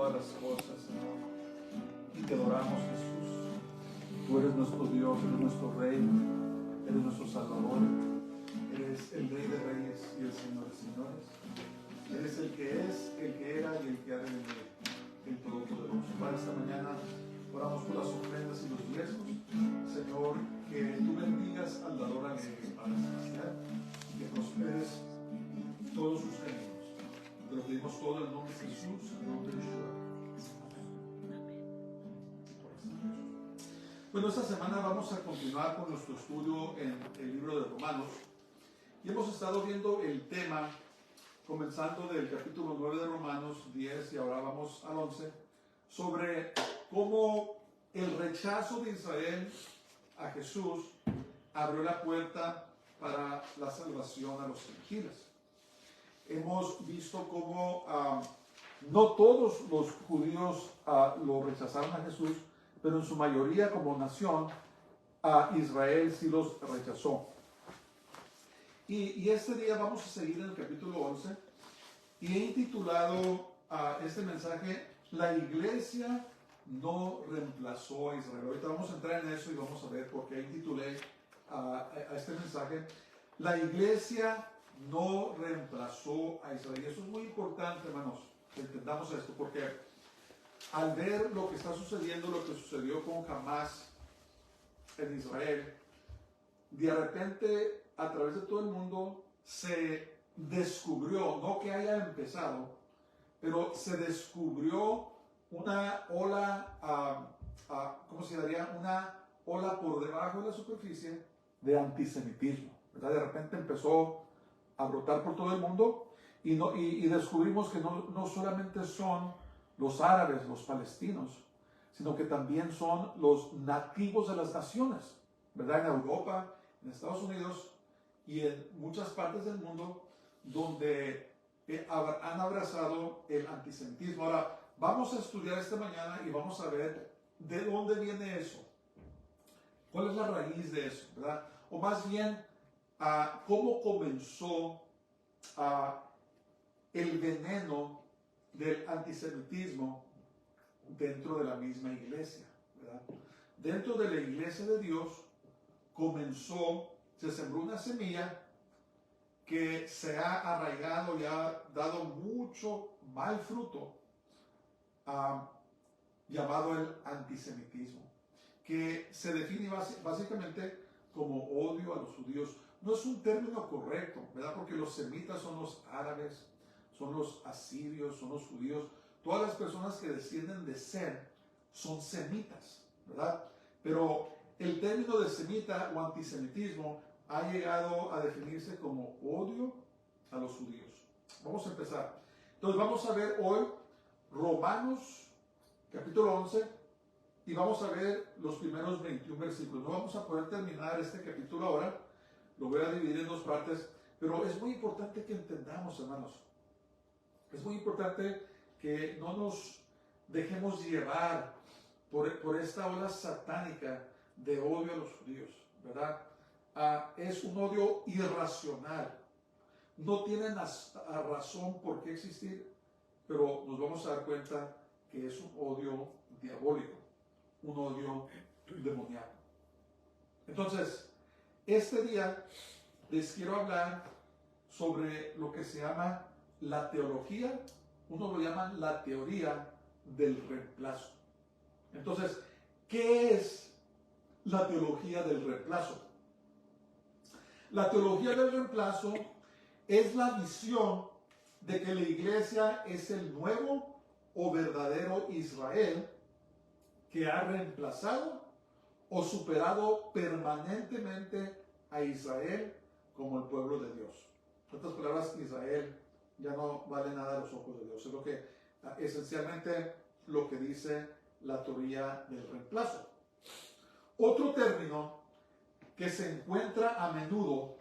todas las cosas, Señor. Y te adoramos, Jesús. Tú eres nuestro Dios, eres nuestro Rey, eres nuestro Salvador. Eres el Rey de Reyes y el Señor de Señores. Eres el que es, el que era y el que ha de venir, el Todopoderoso. Para esta mañana oramos por las ofrendas y los diezmos. Señor, que tú bendigas al dador alegre, Padre Celestial, y que prosperes todos sus caminos. Te lo pedimos todo en el nombre de Jesús, en el nombre de Yeshua. Bueno, esta semana vamos a continuar con nuestro estudio en el libro de Romanos. Y hemos estado viendo el tema, comenzando del capítulo 9 de Romanos 10 y ahora vamos al 11, sobre cómo el rechazo de Israel a Jesús abrió la puerta para la salvación a los gentiles. Hemos visto cómo no todos los judíos lo rechazaron a Jesús, pero en su mayoría como nación Israel sí los rechazó. Y este día vamos a seguir en el capítulo 11 y he intitulado este mensaje La iglesia no reemplazó a Israel. Ahorita vamos a entrar en eso y vamos a ver por qué intitulé a este mensaje La iglesia no reemplazó a Israel. Y eso es muy importante, hermanos, que entendamos esto, porque al ver lo que está sucediendo, lo que sucedió con Hamás en Israel, de repente a través de todo el mundo se descubrió, no que haya empezado, pero se descubrió una ola, ¿cómo se llamaría? Una ola por debajo de la superficie de antisemitismo, ¿verdad? De repente empezó a brotar por todo el mundo y descubrimos que no solamente son los árabes, los palestinos, sino que también son los nativos de las naciones, ¿verdad? En Europa, en Estados Unidos y en muchas partes del mundo donde han abrazado el antisemitismo. Ahora, vamos a estudiar esta mañana y vamos a ver de dónde viene eso. ¿Cuál es la raíz de eso, verdad? O más bien, cómo comenzó el veneno del antisemitismo dentro de la misma iglesia, ¿verdad? Dentro de la iglesia de Dios se sembró una semilla que se ha arraigado y ha dado mucho mal fruto, llamado el antisemitismo, que se define básicamente como odio a los judíos. No es un término correcto, ¿verdad? Porque los semitas son los árabes, son los asirios, son los judíos. Todas las personas que descienden de Sem son semitas, ¿verdad? Pero el término de semita o antisemitismo ha llegado a definirse como odio a los judíos. Vamos a empezar. Entonces vamos a ver hoy Romanos capítulo 11 y vamos a ver los primeros 21 versículos. No vamos a poder terminar este capítulo ahora, lo voy a dividir en dos partes, pero es muy importante que entendamos, hermanos. Es muy importante que no nos dejemos llevar por esta ola satánica de odio a los judíos, ¿verdad? Es un odio irracional. No tienen razón por qué existir, pero nos vamos a dar cuenta que es un odio diabólico, un odio demoníaco. Entonces, este día les quiero hablar sobre lo que se llama la teología, uno lo llama la teoría del reemplazo. Entonces, ¿qué es la teología del reemplazo? La teología del reemplazo es la visión de que la iglesia es el nuevo o verdadero Israel que ha reemplazado o superado permanentemente a Israel como el pueblo de Dios. En otras palabras, Israel ya no vale nada a los ojos de Dios. Es lo que esencialmente lo que dice la teoría del reemplazo. Otro término que se encuentra a menudo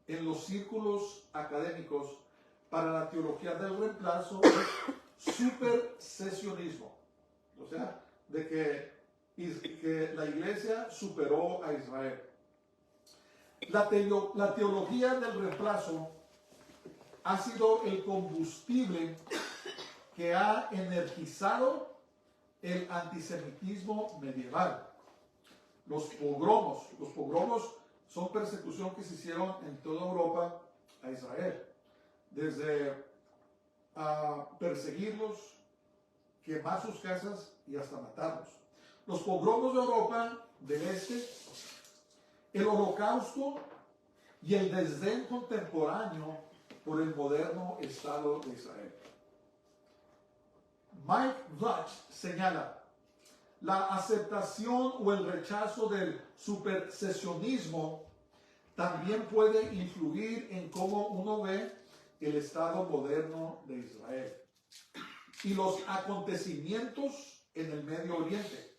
en los círculos académicos para la teología del reemplazo es supersesionismo. O sea, de que la iglesia superó a Israel. La teología del reemplazo ha sido el combustible que ha energizado el antisemitismo medieval. Los pogromos son persecución que se hicieron en toda Europa a Israel. Desde perseguirlos, quemar sus casas y hasta matarlos. Los pogromos de Europa del Este, el Holocausto y el desdén contemporáneo por el moderno Estado de Israel. Mike Dutch señala, la aceptación o el rechazo del supersesionismo también puede influir en cómo uno ve el Estado moderno de Israel y los acontecimientos en el Medio Oriente.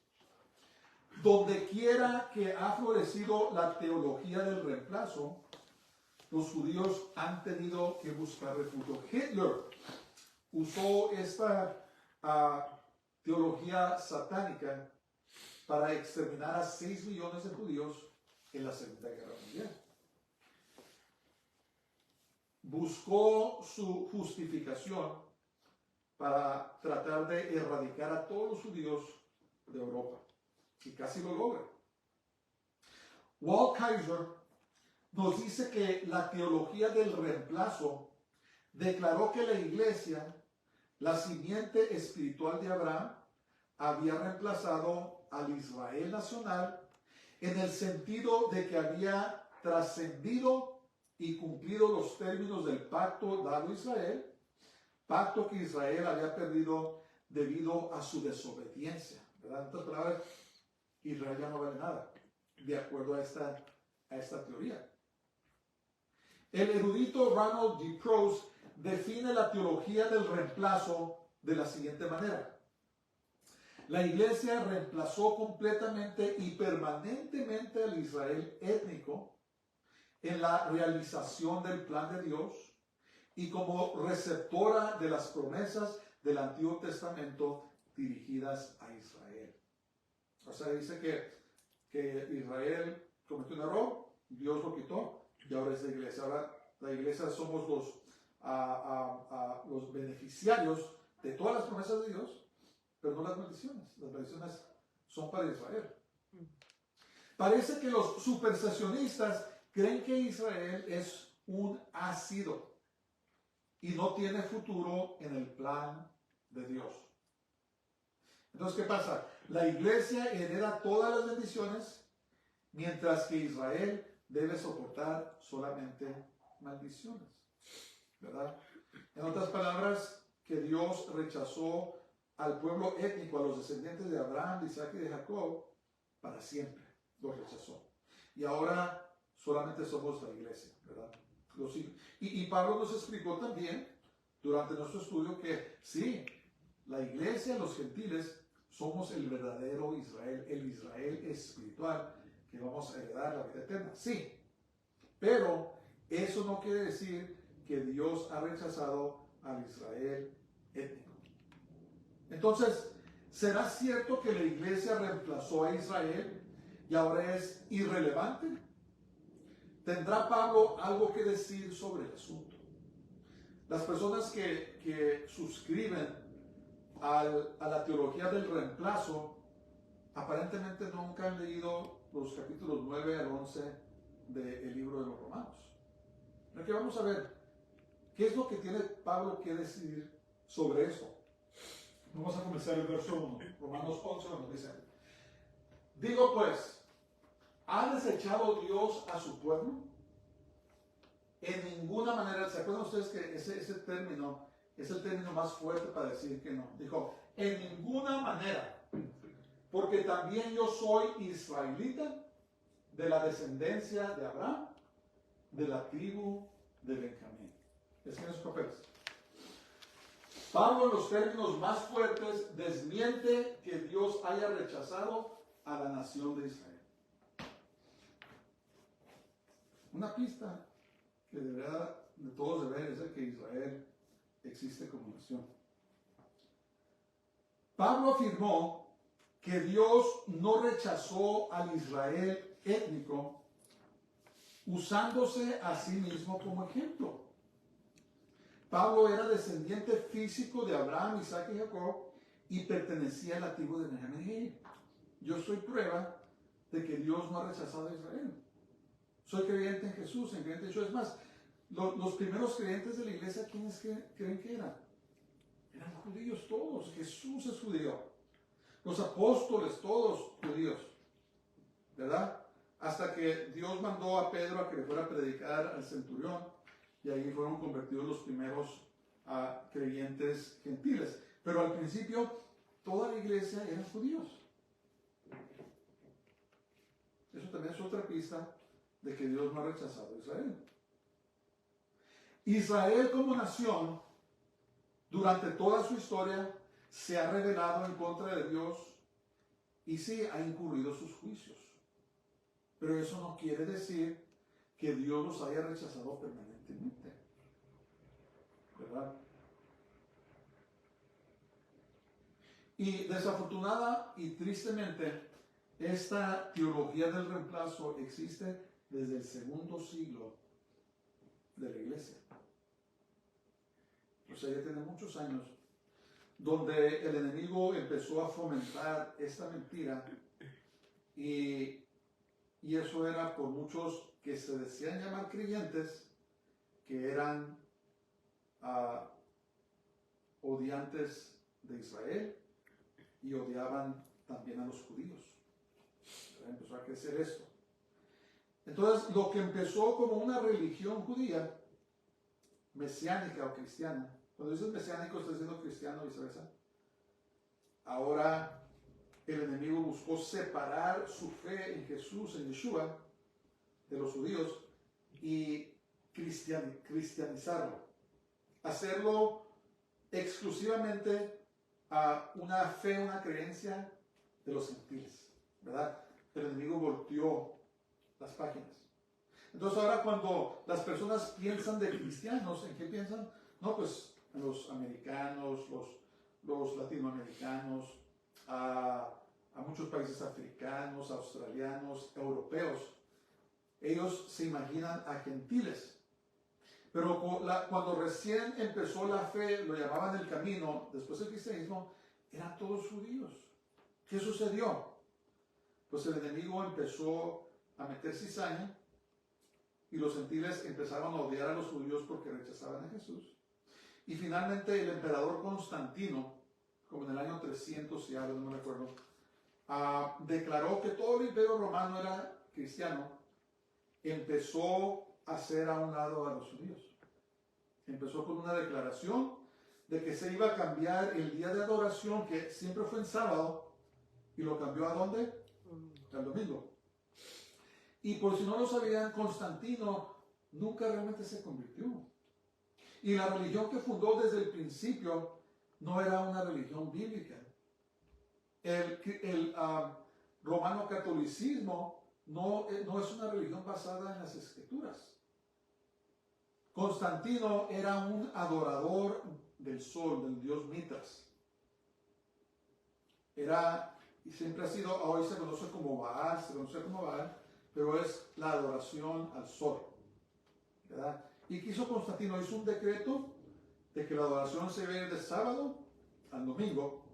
Donde quiera que ha florecido la teología del reemplazo, los judíos han tenido que buscar refugio. Hitler usó esta teología satánica para exterminar a 6 millones de judíos en la Segunda Guerra Mundial. Buscó su justificación para tratar de erradicar a todos los judíos de Europa. Y casi lo logra. Walt Kaiser nos dice que la teología del reemplazo declaró que la iglesia, la simiente espiritual de Abraham, había reemplazado al Israel nacional en el sentido de que había trascendido y cumplido los términos del pacto dado a Israel, pacto que Israel había perdido debido a su desobediencia. ¿Verdad? En otras palabras, Israel ya no vale nada, de acuerdo a esta teoría. El erudito Ronald D. Prose define la teología del reemplazo de la siguiente manera. La iglesia reemplazó completamente y permanentemente al Israel étnico en la realización del plan de Dios y como receptora de las promesas del Antiguo Testamento dirigidas a Israel. O sea, dice que Israel cometió un error, Dios lo quitó y ahora es la iglesia. Ahora la iglesia somos los beneficiarios de todas las promesas de Dios, pero no las maldiciones. Las maldiciones son para Israel. Parece que los supersesionistas creen que Israel es un ácido y no tiene futuro en el plan de Dios. Entonces, ¿qué pasa? La iglesia hereda todas las bendiciones, mientras que Israel debe soportar solamente maldiciones. ¿Verdad? En otras palabras, que Dios rechazó al pueblo étnico, a los descendientes de Abraham, de Isaac y de Jacob, para siempre. Los rechazó. Y ahora solamente somos la iglesia, ¿verdad? Y Pablo nos explicó también, durante nuestro estudio, que sí, la iglesia, los gentiles, somos el verdadero Israel, el Israel espiritual, que vamos a heredar la vida eterna. Sí, pero eso no quiere decir que Dios ha rechazado al Israel étnico. Entonces, ¿será cierto que la iglesia reemplazó a Israel y ahora es irrelevante? ¿Tendrá Pablo algo que decir sobre el asunto? Las personas que suscriben a la teología del reemplazo aparentemente nunca han leído los capítulos 9 al 11 del libro de los Romanos. Aquí vamos a ver qué es lo que tiene Pablo que decir sobre esto. Vamos a comenzar el verso 1, Romanos 11, donde dice: digo pues, ¿ha desechado Dios a su pueblo? En ninguna manera. ¿Se acuerdan ustedes que ese término es el término más fuerte para decir que no? Dijo, en ninguna manera, porque también yo soy israelita, de la descendencia de Abraham, de la tribu de Benjamín. Escriben sus papeles. Pablo, en los términos más fuertes, desmiente que Dios haya rechazado a la nación de Israel. Una pista que debería de todos de ver es de que Israel existe como nación. Pablo afirmó que Dios no rechazó al Israel étnico usándose a sí mismo como ejemplo. Pablo era descendiente físico de Abraham, Isaac y Jacob y pertenecía a la tribu de Benjamín. Yo soy prueba de que Dios no ha rechazado a Israel. Soy creyente en Jesús, en creyente en Jesús. Es más, los primeros creyentes de la iglesia, ¿quiénes creen que eran? Eran judíos todos. Jesús es judío. Los apóstoles, todos judíos. ¿Verdad? Hasta que Dios mandó a Pedro a que le fuera a predicar al centurión. Y ahí fueron convertidos los primeros creyentes gentiles. Pero al principio, toda la iglesia eran judíos. Eso también es otra pista de que Dios no ha rechazado a Israel. Israel como nación, durante toda su historia, se ha rebelado en contra de Dios y sí ha incurrido sus juicios. Pero eso no quiere decir que Dios los haya rechazado permanentemente. ¿Verdad? Y desafortunada y tristemente, esta teología del reemplazo existe desde el segundo siglo de la iglesia. O sea, ya tiene muchos años, donde el enemigo empezó a fomentar esta mentira y eso era por muchos que se decían llamar creyentes, que eran odiantes de Israel y odiaban también a los judíos. Empezó a crecer esto. Entonces, lo que empezó como una religión judía, mesiánica o cristiana, cuando dices mesiánico, estás diciendo cristiano o viceversa. Ahora, el enemigo buscó separar su fe en Jesús, en Yeshua, de los judíos y cristianizarlo. Hacerlo exclusivamente a una fe, una creencia de los gentiles, ¿verdad? El enemigo volteó las páginas. Entonces ahora cuando las personas piensan de cristianos, ¿en qué piensan? No, pues en los americanos, los latinoamericanos, a muchos países africanos, australianos, europeos. Ellos se imaginan a gentiles. Pero cuando recién empezó la fe, lo llamaban el camino, después del cristianismo, eran todos judíos. ¿Qué sucedió? Pues el enemigo empezó a meter cizaña y los gentiles empezaron a odiar a los judíos porque rechazaban a Jesús. Y finalmente el emperador Constantino, como en el año 300 y algo, no me recuerdo, declaró que todo el imperio romano era cristiano. Empezó a hacer a un lado a los judíos. Empezó con una declaración de que se iba a cambiar el día de adoración, que siempre fue en sábado, y lo cambió ¿a dónde? Al domingo. Y por si no lo sabían, Constantino nunca realmente se convirtió. Y la religión que fundó desde el principio no era una religión bíblica. El romano catolicismo no es una religión basada en las escrituras. Constantino era un adorador del sol, del dios Mitras. Y siempre ha sido, hoy se conoce como Baal, pero es la adoración al sol, ¿verdad? ¿Y qué hizo Constantino? Hizo un decreto de que la adoración se ve de sábado al domingo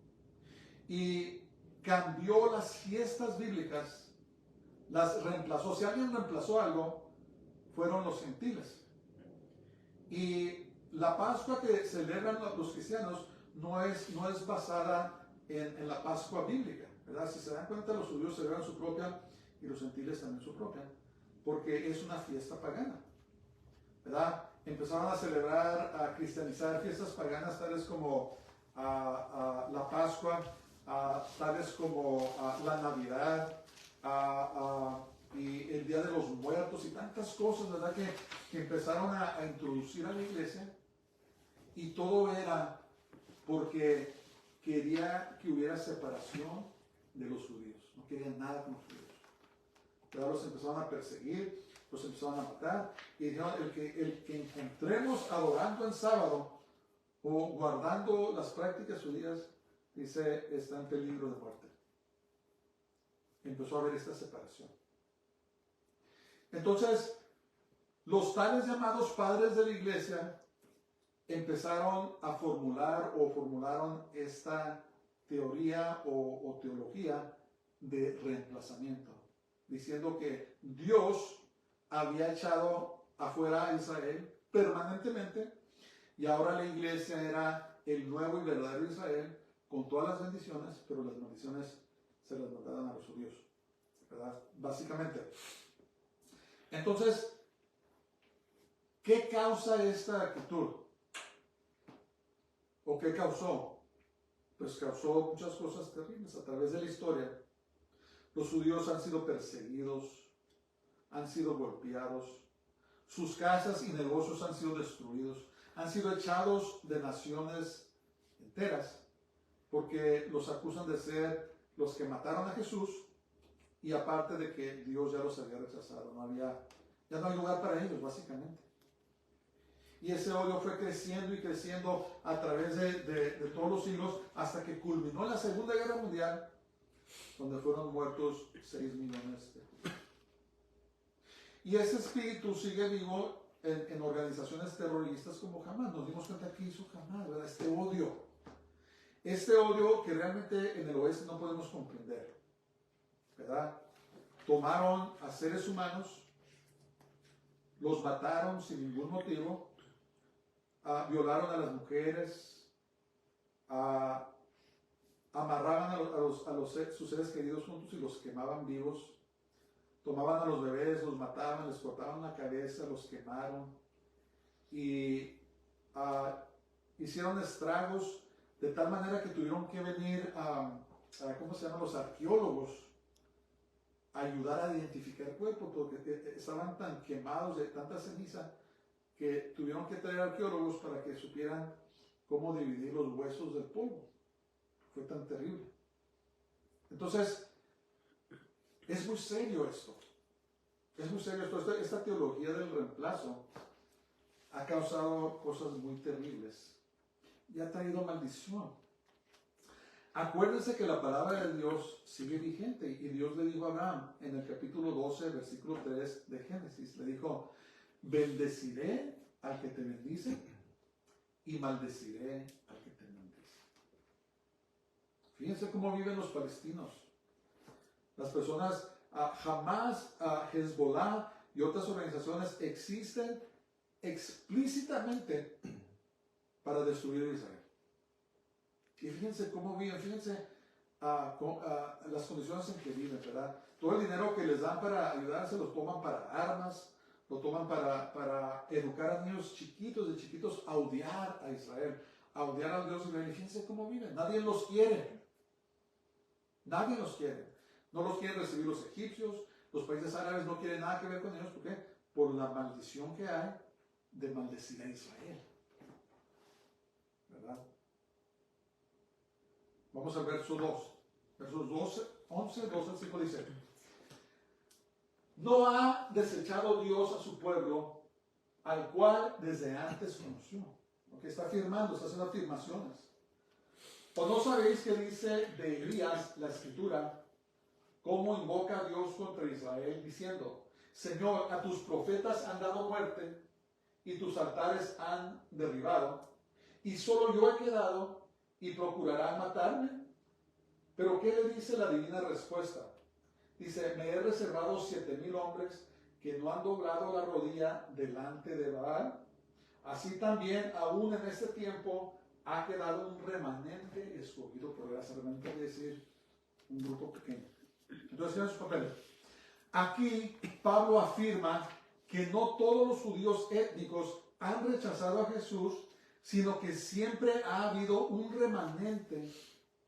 y cambió las fiestas bíblicas, las reemplazó. Si alguien reemplazó algo, fueron los gentiles. Y la Pascua que celebran los cristianos no es basada en la Pascua bíblica, ¿verdad? Si se dan cuenta, los judíos celebran su propia y los gentiles también su propia, porque es una fiesta pagana, ¿verdad? Empezaron a celebrar, a cristianizar fiestas paganas tales como la Pascua, tales como la Navidad, y el Día de los Muertos y tantas cosas, ¿verdad? Que empezaron a introducir a la iglesia, y todo era porque quería que hubiera separación de los judíos. No querían nada con los judíos. Pero los empezaron a perseguir, los empezaron a matar, y dijeron, el que encontremos adorando en sábado o guardando las prácticas judías, dice, está en peligro de muerte. Empezó a haber esta separación. Entonces, los tales llamados padres de la iglesia empezaron a formularon esta teoría o teología de reemplazamiento, diciendo que Dios había echado afuera a Israel permanentemente y ahora la iglesia era el nuevo y verdadero Israel con todas las bendiciones, pero las maldiciones se las mandaban a los judíos, ¿verdad? Básicamente. Entonces, ¿qué causa esta actitud? ¿O qué causó? Pues causó muchas cosas terribles a través de la historia. Los judíos han sido perseguidos, han sido golpeados, sus casas y negocios han sido destruidos, han sido echados de naciones enteras, porque los acusan de ser los que mataron a Jesús, y aparte de que Dios ya los había rechazado, ya no hay lugar para ellos, básicamente. Y ese odio fue creciendo y creciendo a través de todos los siglos, hasta que culminó en la Segunda Guerra Mundial, donde fueron muertos 6 millones de judíos. Y ese espíritu sigue vivo en organizaciones terroristas como Hamas. Nos dimos cuenta que hizo Hamas, ¿verdad? Este odio que realmente en el oeste no podemos comprender, ¿verdad? Tomaron a seres humanos, los mataron sin ningún motivo, violaron a las mujeres, amarraban sus seres queridos juntos y los quemaban vivos, tomaban a los bebés, los mataban, les cortaban la cabeza, los quemaron y hicieron estragos de tal manera que tuvieron que venir ¿cómo se llaman? Los arqueólogos a ayudar a identificar cuerpos, porque estaban tan quemados de tanta ceniza que tuvieron que traer arqueólogos para que supieran cómo dividir los huesos del polvo. Fue tan terrible. Entonces, es muy serio esto. Es muy serio esto. Esta teología del reemplazo ha causado cosas muy terribles y ha traído maldición. Acuérdense que la palabra de Dios sigue vigente, y Dios le dijo a Abraham en el capítulo 12, versículo 3 de Génesis, le dijo: bendeciré al que te bendice y maldeciré al que te maldice. Fíjense cómo viven los palestinos. Las personas, Hamas, Hezbollah y otras organizaciones existen explícitamente para destruir a Israel. Y fíjense cómo viven, fíjense las condiciones en que viven, ¿verdad? Todo el dinero que les dan para ayudarse los toman para armas, lo toman para educar a niños chiquitos, de chiquitos, a odiar a Israel, a odiar al Dios de Israel. Y fíjense cómo viven. Nadie los quiere. Nadie los quiere. No los quieren recibir los egipcios, los países árabes no quieren nada que ver con ellos. ¿Por qué? Por la maldición que hay de maldecir a Israel. ¿Verdad? Vamos al verso 2. Versos 11, 12 al 5 dice: no ha desechado Dios a su pueblo, al cual desde antes conoció. Lo que está afirmando, está haciendo afirmaciones. ¿O no sabéis que dice de Elías la Escritura, cómo invoca a Dios contra Israel, diciendo: Señor, a tus profetas han dado muerte, y tus altares han derribado, y solo yo he quedado, y procurarán matarme? Pero ¿qué le dice la divina respuesta? Dice: me he reservado 7,000 hombres que no han doblado la rodilla delante de Baal. Así también, aún en este tiempo, ha quedado un remanente escogido por gracia. Remanente quiere decir un grupo pequeño. Entonces, tienen sus papeles. Aquí Pablo afirma que no todos los judíos étnicos han rechazado a Jesús, sino que siempre ha habido un remanente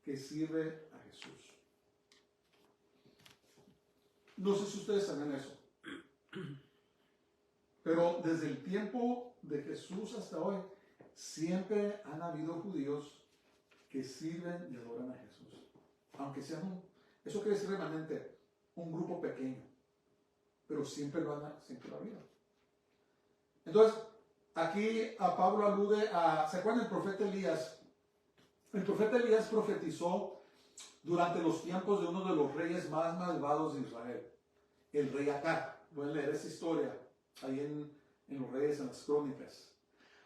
que sirve a Jesús. No sé si ustedes saben eso, pero desde el tiempo de Jesús hasta hoy, siempre han habido judíos que sirven y adoran a Jesús. Aunque sean eso quiere decir remanente, un grupo pequeño, pero siempre lo ha habido. Entonces, aquí a Pablo alude ¿se acuerdan del profeta Elías? El profeta Elías profetizó durante los tiempos de uno de los reyes más malvados de Israel, el rey Acab. Pueden leer esa historia ahí en los Reyes, en las Crónicas.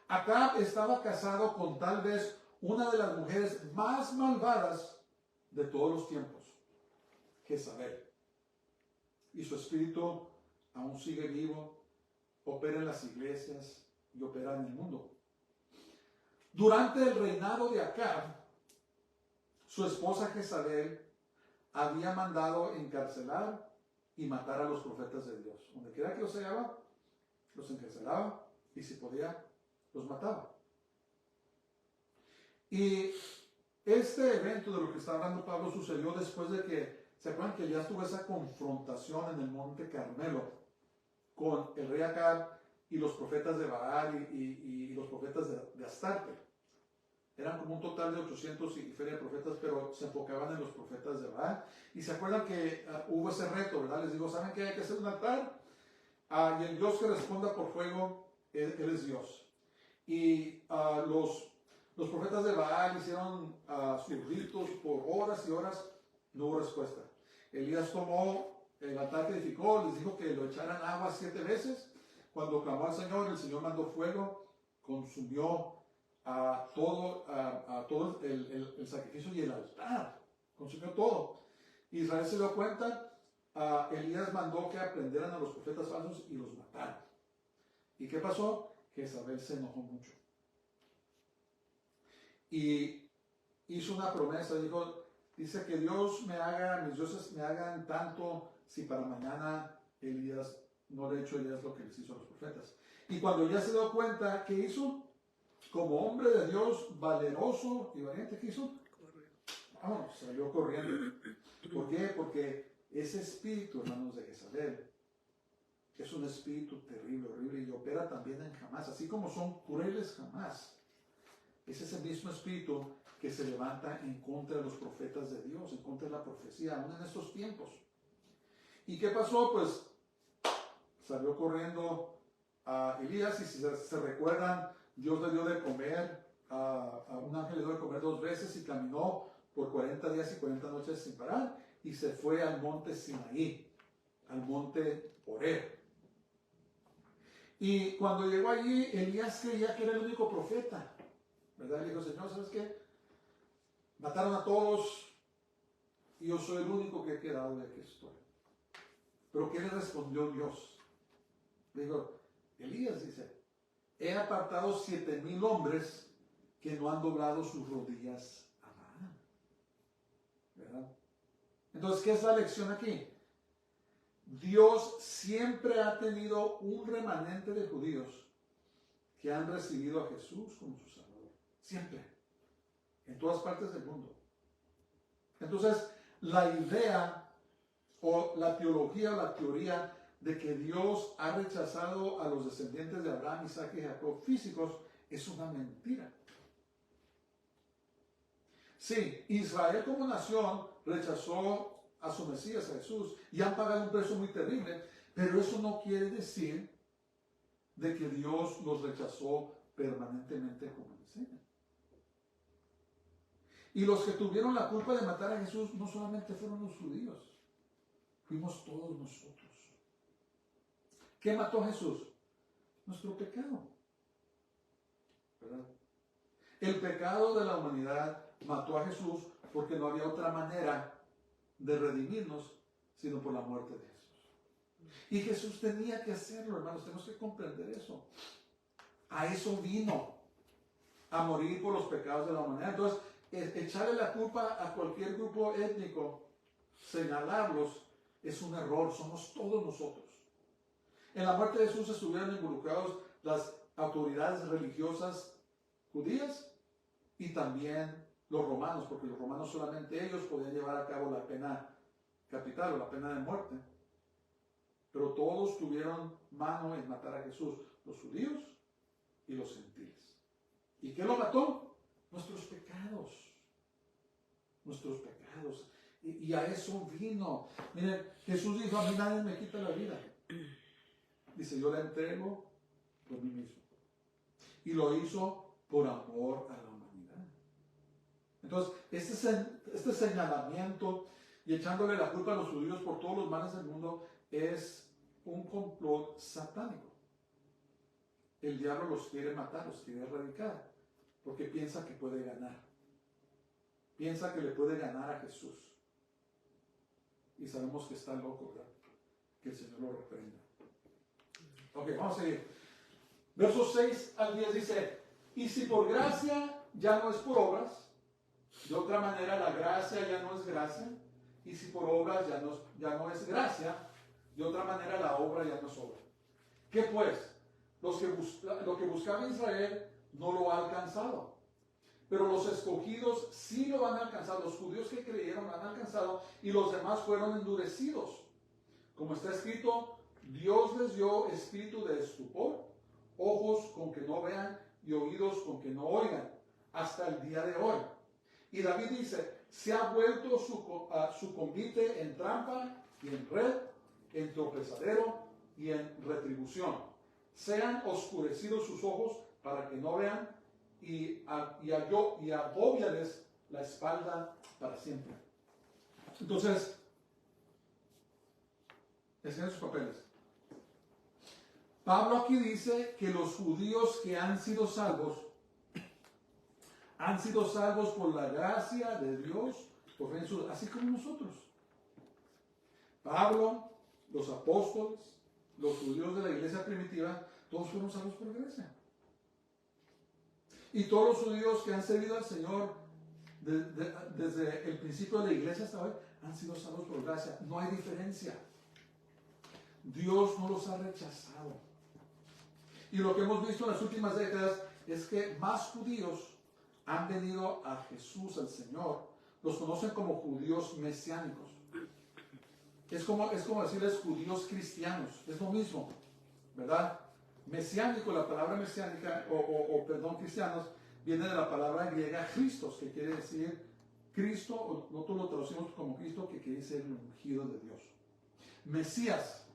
Acab estaba casado con tal vez una de las mujeres más malvadas de todos los tiempos, Jezabel. Y su espíritu aún sigue vivo, opera en las iglesias y opera en el mundo. Durante el reinado de Acab, su esposa Jezabel había mandado encarcelar y matar a los profetas de Dios. Donde quiera que los hallaba, los encarcelaba y si podía, los mataba. Y este evento de lo que está hablando Pablo sucedió después de que, ¿se acuerdan que ya tuvo esa confrontación en el monte Carmelo con el rey Acab y los profetas de Baal y los profetas de Astarte? Eran como un total de 800 y feria de profetas, pero se enfocaban en los profetas de Baal. Y se acuerdan que hubo ese reto, ¿verdad? Les digo, ¿saben qué? Hay que hacer un altar. Y el Dios que responda por fuego, él es Dios. Y los profetas de Baal hicieron sus ritos por horas y horas, no hubo respuesta. Elías tomó el altar que edificó, les dijo que lo echaran agua 7 veces. Cuando clamó al Señor, el Señor mandó fuego, consumió todo el sacrificio y el altar, consumió todo. Israel se dio cuenta, Elías mandó que aprenderan a los profetas falsos y los mataron. ¿Y qué pasó? Que Jezabel se enojó mucho. Y hizo una promesa, dice que Dios mis dioses me hagan tanto si para mañana Elías no le ha hecho Elías lo que les hizo a los profetas. Y cuando Elías se dio cuenta, ¿qué hizo? Como hombre de Dios, valeroso y valiente, ¿qué hizo? Vámonos, salió corriendo. ¿Por qué? Porque ese espíritu, hermanos, de Jezabel, es un espíritu terrible, horrible, y opera también en Hamás. Así como son crueles Hamás, es ese mismo espíritu que se levanta en contra de los profetas de Dios, en contra de la profecía, aún en estos tiempos. ¿Y qué pasó? Pues salió corriendo a Elías, y si se recuerdan, Dios le dio de comer, a un ángel le dio de comer 2 veces y caminó por 40 días y 40 noches sin parar y se fue al monte Sinaí, al monte Horeb. Y cuando llegó allí, Elías creía que era el único profeta, ¿verdad? Le dijo, Señor, ¿sabes qué? Mataron a todos y yo soy el único que he quedado y aquí estoy. Pero ¿qué le respondió Dios? Le dijo, Elías dice, he apartado 7,000 hombres que no han doblado sus rodillas a Baal. ¿Verdad? Entonces, ¿qué es la lección aquí? Dios siempre ha tenido un remanente de judíos que han recibido a Jesús como su Salvador. Siempre. En todas partes del mundo. Entonces, la idea o la teología o la teoría de que Dios ha rechazado a los descendientes de Abraham, Isaac y Jacob físicos es una mentira. Sí, Israel como nación rechazó a su Mesías, a Jesús, y han pagado un precio muy terrible, pero eso no quiere decir de que Dios los rechazó permanentemente como enseña. Y los que tuvieron la culpa de matar a Jesús no solamente fueron los judíos, fuimos todos nosotros. ¿Qué mató a Jesús? Nuestro pecado. ¿Verdad? El pecado de la humanidad mató a Jesús porque no había otra manera de redimirnos sino por la muerte de Jesús. Y Jesús tenía que hacerlo, hermanos, tenemos que comprender eso. A eso vino, a morir por los pecados de la humanidad. Entonces, echarle la culpa a cualquier grupo étnico, señalarlos, es un error, somos todos nosotros. En la muerte de Jesús estuvieron involucrados las autoridades religiosas judías y también los romanos, porque los romanos solamente ellos podían llevar a cabo la pena capital o la pena de muerte. Pero todos tuvieron mano en matar a Jesús, los judíos y los gentiles. ¿Y qué lo mató? Nuestros pecados. Nuestros pecados. Y a eso vino. Miren, Jesús dijo, a mí nadie me quita la vida. Dice, yo la entrego por mí mismo. Y lo hizo por amor a la humanidad. Entonces, este señalamiento y echándole la culpa a los judíos por todos los males del mundo es un complot satánico. el diablo los quiere matar, los quiere erradicar, porque piensa que puede ganar. Piensa que le puede ganar a Jesús. Y sabemos que está loco, ¿verdad? Que el Señor lo reprenda. Ok, vamos a seguir. Versos 6 al 10 dice, y si por gracia ya no es por obras, de otra manera la gracia ya no es gracia, y si por obras ya no es gracia, de otra manera la obra ya no es obra. ¿Qué pues? Lo que buscaba Israel no lo ha alcanzado, pero los escogidos sí lo han alcanzado. Los judíos que creyeron han alcanzado y los demás fueron endurecidos. Como está escrito, Dios les dio espíritu de estupor, ojos con que no vean y oídos con que no oigan, hasta el día de hoy. Y David dice, se ha vuelto su convite en trampa y en red, en tropezadero y en retribución. Sean oscurecidos sus ojos para que no vean y agóbiales la espalda para siempre. Entonces, escriban sus papeles. Pablo aquí dice que los judíos que han sido salvos por la gracia de Dios, por fe en Jesús, así como nosotros. Pablo, los apóstoles, los judíos de la iglesia primitiva, todos fueron salvos por gracia. Y todos los judíos que han servido al Señor desde el principio de la iglesia hasta hoy, han sido salvos por gracia. No hay diferencia. Dios no los ha rechazado. Y lo que hemos visto en las últimas décadas es que más judíos han venido a Jesús, al Señor. Los conocen como judíos mesiánicos. Es como decirles judíos cristianos. Es lo mismo, ¿verdad? Mesiánico, la palabra mesiánica, cristianos, viene de la palabra griega Christos, que quiere decir Cristo, nosotros lo traducimos como Cristo, que quiere decir el ungido de Dios. Mesías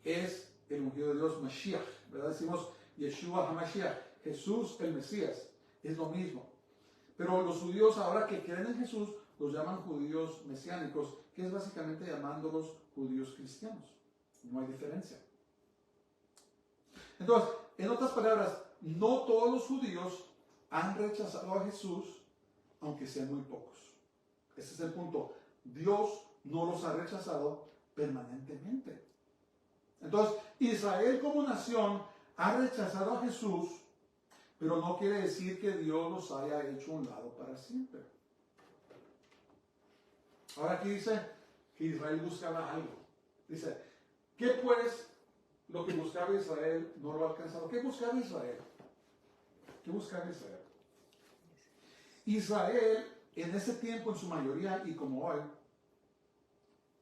es el ungido de Dios, Mashiach, ¿verdad? Decimos Yeshua HaMashiach, Jesús el Mesías, es lo mismo. Pero los judíos ahora que creen en Jesús, los llaman judíos mesiánicos, que es básicamente llamándolos judíos cristianos. No hay diferencia. Entonces, en otras palabras, no todos los judíos han rechazado a Jesús, aunque sean muy pocos. Ese es el punto. Dios no los ha rechazado permanentemente. Entonces, Israel como nación ha rechazado a Jesús, pero no quiere decir que Dios los haya hecho a un lado para siempre. Ahora aquí dice que Israel buscaba algo. Dice, ¿qué pues lo que buscaba Israel no lo ha alcanzado? ¿Qué buscaba Israel? ¿Qué buscaba Israel? Israel, en ese tiempo, en su mayoría, y como hoy,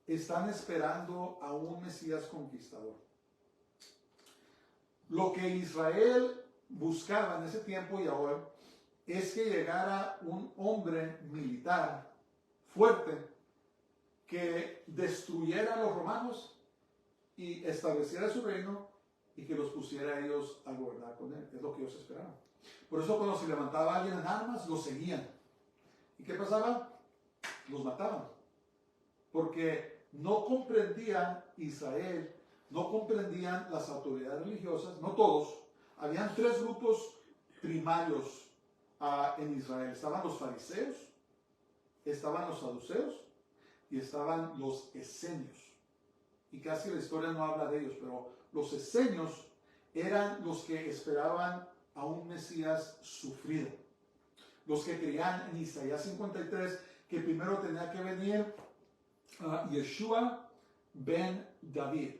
están esperando a un Mesías conquistador. Lo que Israel buscaba en ese tiempo y ahora es que llegara un hombre militar fuerte que destruyera a los romanos y estableciera su reino y que los pusiera a ellos a gobernar con él. Es lo que ellos esperaban. Por eso cuando se levantaba alguien en armas, los seguían. ¿Y qué pasaba? Los mataban. Porque no comprendían Israel, no comprendían las autoridades religiosas, no todos. Habían tres grupos primarios en Israel. Estaban los fariseos, estaban los saduceos y estaban los esenios. Y casi la historia no habla de ellos, pero los esenios eran los que esperaban a un Mesías sufrido. Los que creían en Isaías 53 que primero tenía que venir Yeshua ben David.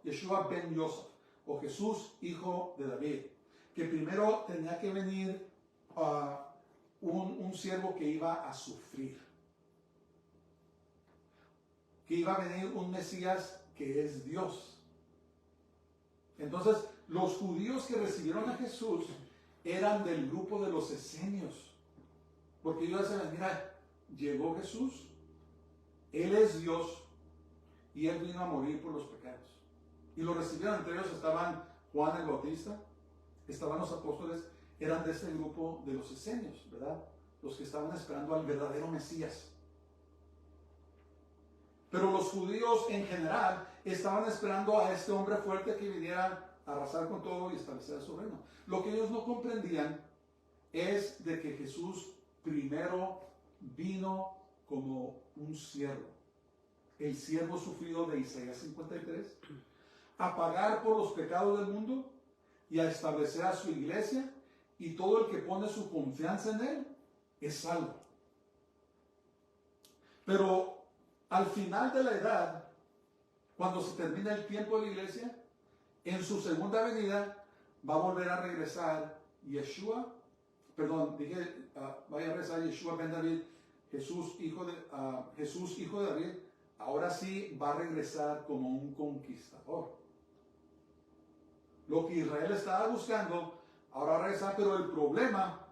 Yeshua ben Yosef, o Jesús, hijo de David. Que primero tenía que venir un siervo que iba a sufrir. Que iba a venir un Mesías que es Dios. Entonces, los judíos que recibieron a Jesús eran del grupo de los esenios. Porque ellos decían, mira, llegó Jesús, Él es Dios y Él vino a morir por los pecados. Y lo recibieron, entre ellos estaban Juan el Bautista, estaban los apóstoles, eran de este grupo de los esenios, ¿verdad? Los que estaban esperando al verdadero Mesías. Pero los judíos en general estaban esperando a este hombre fuerte que viniera arrasar con todo y establecer su reino. Lo que ellos no comprendían es de que Jesús primero vino como un siervo, el siervo sufrido de Isaías 53, a pagar por los pecados del mundo y a establecer a su iglesia, y todo el que pone su confianza en él es salvo. Pero al final de la edad, cuando se termina el tiempo de la iglesia, en su segunda venida va a volver a regresar Yeshua, vaya a regresar Yeshua ben David, Jesús hijo de David, ahora sí va a regresar como un conquistador. Lo que Israel estaba buscando, ahora va a regresar, pero el problema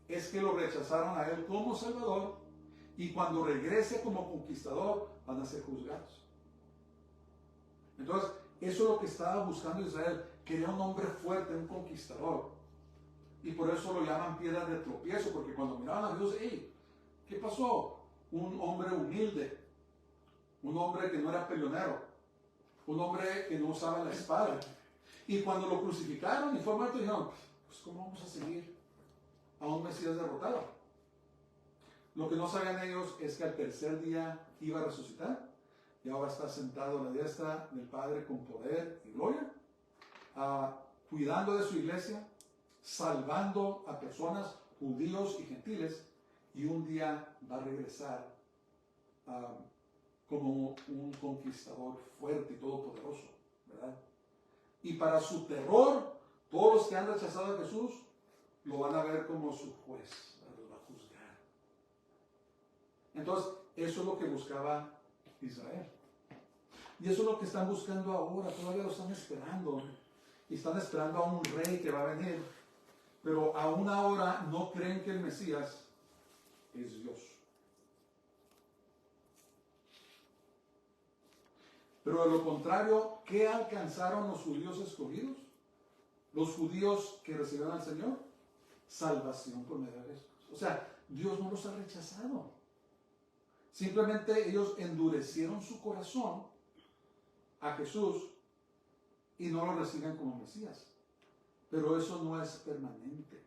es que lo rechazaron a él como Salvador, y cuando regrese como conquistador van a ser juzgados. Entonces, eso es lo que estaba buscando Israel. Quería un hombre fuerte, un conquistador. Y por eso lo llaman piedra de tropiezo, porque cuando miraban a Jesús, hey, ¿qué pasó? Un hombre humilde, un hombre que no era peleonero, un hombre que no usaba la espada. Y cuando lo crucificaron y fue muerto, dijeron, pues ¿cómo vamos a seguir a un Mesías derrotado? Lo que no sabían ellos es que al tercer día iba a resucitar, y ahora está sentado a la diestra del Padre con poder y gloria, cuidando de su iglesia, salvando a personas, judíos y gentiles, y un día va a regresar como un conquistador fuerte y todopoderoso, ¿verdad? Y para su terror, todos los que han rechazado a Jesús lo van a ver como su juez, los va a juzgar. Entonces, eso es lo que buscaba Israel. Y eso es lo que están buscando ahora, todavía lo están esperando. Y están esperando a un rey que va a venir. Pero aún ahora no creen que el Mesías es Dios. Pero de lo contrario, ¿qué alcanzaron los judíos escogidos? Los judíos que recibieron al Señor, salvación por medio de Jesús. O sea, Dios no los ha rechazado. Simplemente ellos endurecieron su corazón a Jesús y no lo reciben como Mesías. Pero eso no es permanente.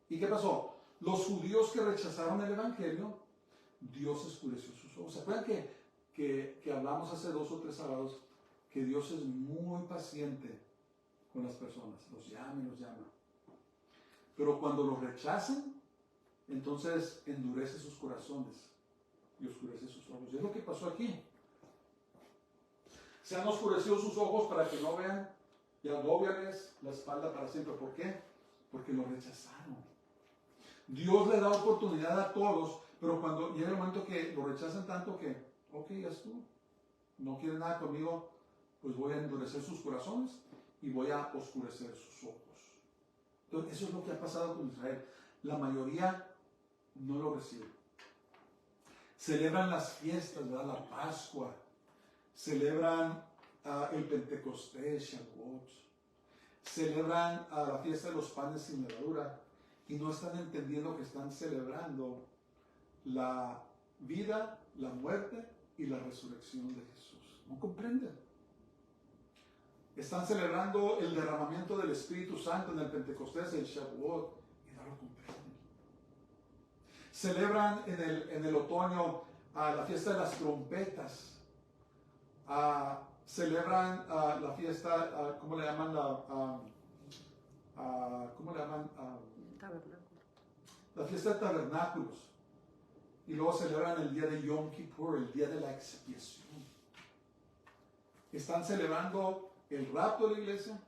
¿Y qué pasó? Los judíos que rechazaron el Evangelio, Dios escureció sus ojos. ¿Se acuerdan que hablamos hace 2 o 3 sábados que Dios es muy paciente con las personas? Los llama y los llama. Pero cuando los rechazan, entonces endurece sus corazones y oscurece sus ojos. Y es lo que pasó aquí. Se han oscurecido sus ojos para que no vean, y agóbiales la espalda para siempre. ¿Por qué? Porque lo rechazaron. Dios le da oportunidad a todos, pero cuando llega el momento que lo rechazan tanto que, ok, ya estuvo, no quiere nada conmigo, pues voy a endurecer sus corazones y voy a oscurecer sus ojos. Entonces, eso es lo que ha pasado con Israel. La mayoría no lo recibe. Celebran las fiestas, ¿verdad? La Pascua, celebran el Pentecostés, Shavuot, celebran la fiesta de los panes sin levadura, y no están entendiendo que están celebrando la vida, la muerte y la resurrección de Jesús. No comprenden. Están celebrando el derramamiento del Espíritu Santo en el Pentecostés, el Shavuot, y no lo comprenden. Celebran en el otoño la fiesta de las trompetas. Celebran la fiesta, ¿cómo le llaman? La fiesta de tabernáculos. Y luego celebran el día de Yom Kippur, el día de la expiación. Están celebrando el rapto de la iglesia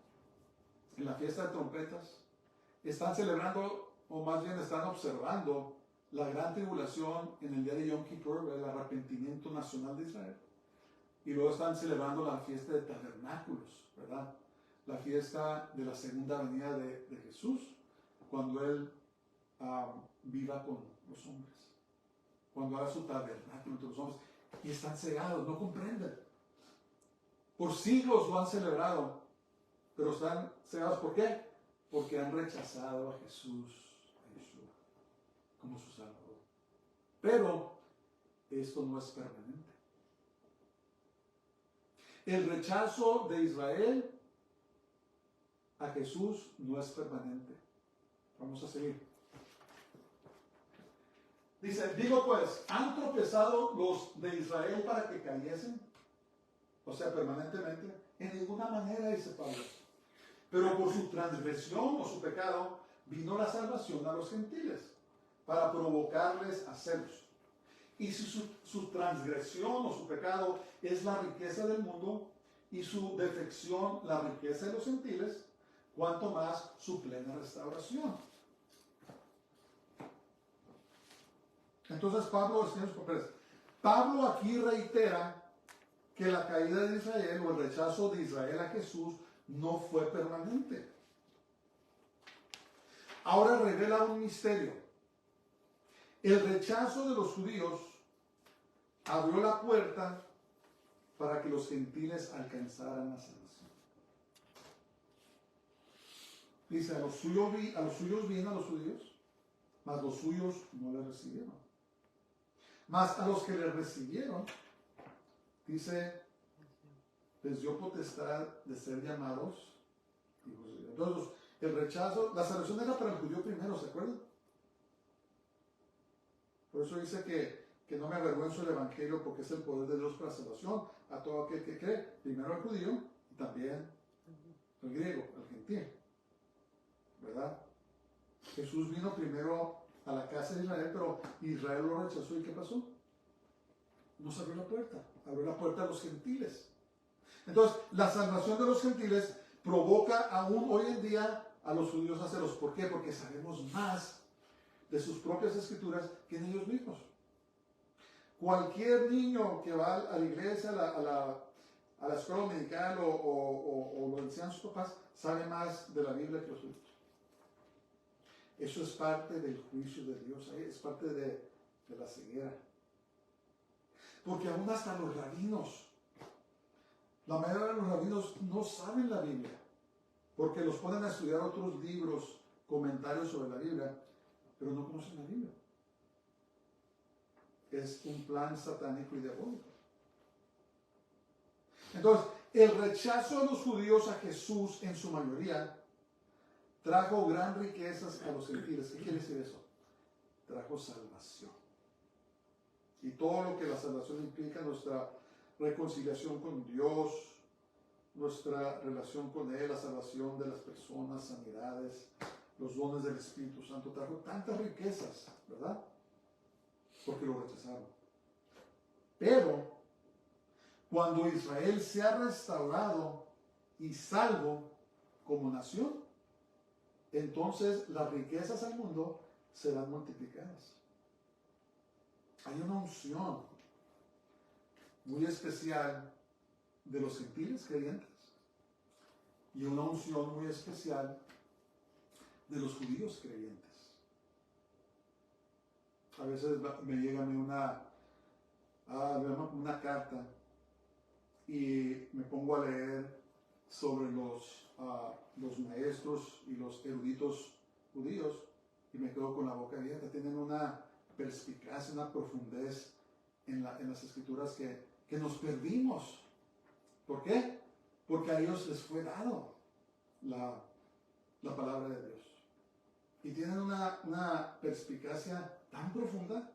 en la fiesta de trompetas. Están celebrando, o más bien están observando, la gran tribulación en el día de Yom Kippur, el arrepentimiento nacional de Israel. Y luego están celebrando la fiesta de tabernáculos, ¿verdad? La fiesta de la segunda venida de Jesús, cuando Él viva con los hombres. Cuando haga su tabernáculo entre los hombres. Y están cegados, no comprenden. Por siglos lo han celebrado, pero están cegados. ¿Por qué? Porque han rechazado a Jesús, a Yeshua, como su Salvador. Pero esto no es permanente. El rechazo de Israel a Jesús no es permanente. Vamos a seguir. Dice, digo pues, ¿han tropezado los de Israel para que cayesen? O sea, permanentemente. En ninguna manera, dice Pablo. Pero por su transgresión o su pecado vino la salvación a los gentiles, para provocarles a celos. Y si su transgresión o su pecado es la riqueza del mundo, y su defección la riqueza de los gentiles, cuanto más su plena restauración. Entonces Pablo aquí reitera que la caída de Israel o el rechazo de Israel a Jesús no fue permanente. Ahora revela un misterio. El rechazo de los judíos abrió la puerta para que los gentiles alcanzaran la salvación. Dice, a los suyos vienen a los judíos, mas los suyos no les recibieron. Mas a los que les recibieron, dice, les dio potestad de ser llamados hijos de Dios. Entonces, el rechazo, la salvación era para el judío primero, ¿se acuerdan? Por eso dice que no me avergüenzo del evangelio, porque es el poder de Dios para salvación a todo aquel que cree, primero al judío y también al griego, al gentil, ¿verdad? Jesús vino primero a la casa de Israel, pero Israel lo rechazó. ¿Y qué pasó? Nos abrió la puerta a los gentiles. Entonces, la salvación de los gentiles provoca aún hoy en día a los judíos a celos. ¿Por qué? Porque sabemos más de sus propias escrituras que en ellos mismos. Cualquier niño que va a la iglesia, a la escuela dominical o lo enseñan sus papás, sabe más de la Biblia que los judíos. Eso es parte del juicio de Dios, es parte de la ceguera. Porque aún hasta los rabinos, la mayoría de los rabinos no saben la Biblia, porque los ponen a estudiar otros libros, comentarios sobre la Biblia, pero no conocen la Biblia. Es un plan satánico y diabólico. Entonces, el rechazo de los judíos a Jesús en su mayoría trajo gran riquezas a los gentiles. ¿Qué quiere decir eso? Trajo salvación. Y todo lo que la salvación implica, nuestra reconciliación con Dios, nuestra relación con Él, la salvación de las personas, sanidades, los dones del Espíritu Santo, trajo tantas riquezas, ¿verdad? Porque lo rechazaron. Pero cuando Israel se ha restaurado y salvo como nación, entonces las riquezas al mundo serán multiplicadas. Hay una unción muy especial de los gentiles creyentes y una unción muy especial de los judíos creyentes. A veces me llega a mí una carta y me pongo a leer sobre los maestros y los eruditos judíos y me quedo con la boca abierta. Tienen una perspicacia, una profundez en las escrituras que nos perdimos. ¿Por qué? Porque a ellos les fue dado la palabra de Dios. Y tienen una perspicacia tan profunda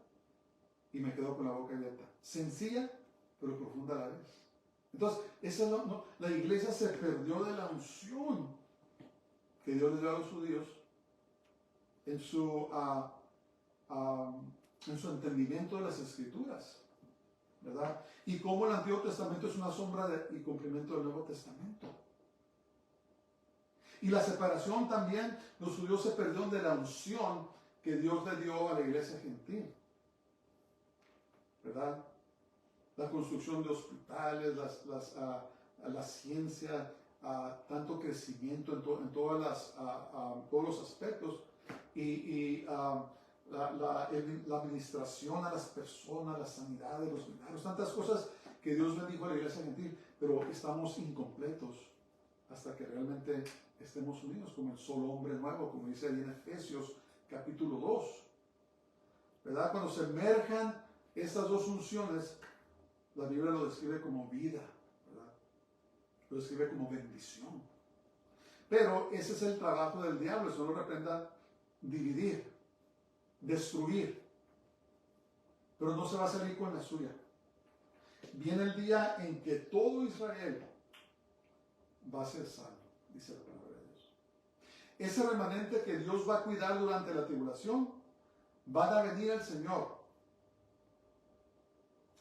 y me quedo con la boca abierta. Sencilla, pero profunda a la vez. Entonces, la iglesia se perdió de la unción que Dios le dio a los judíos en su entendimiento de las escrituras, ¿verdad? Y cómo el Antiguo Testamento es una sombra y cumplimiento del Nuevo Testamento. Y la separación también, los judíos se perdieron de la unción que Dios le dio a la iglesia gentil, ¿verdad? La construcción de hospitales, la ciencia, tanto crecimiento en todos los aspectos y la administración a las personas, la sanidad de los milagros, tantas cosas que Dios bendijo a la iglesia gentil, pero estamos incompletos hasta que realmente estemos unidos como el solo hombre nuevo, como dice ahí en Efesios capítulo 2, ¿verdad? Cuando se merjan estas dos unciones, la Biblia lo describe como vida, ¿verdad? Lo describe como bendición. Pero ese es el trabajo del diablo, eso lo representa dividir, destruir. Pero no se va a salir con la suya. Viene el día en que todo Israel va a ser salvo, dice la palabra de Dios. Ese remanente que Dios va a cuidar durante la tribulación, van a venir el Señor.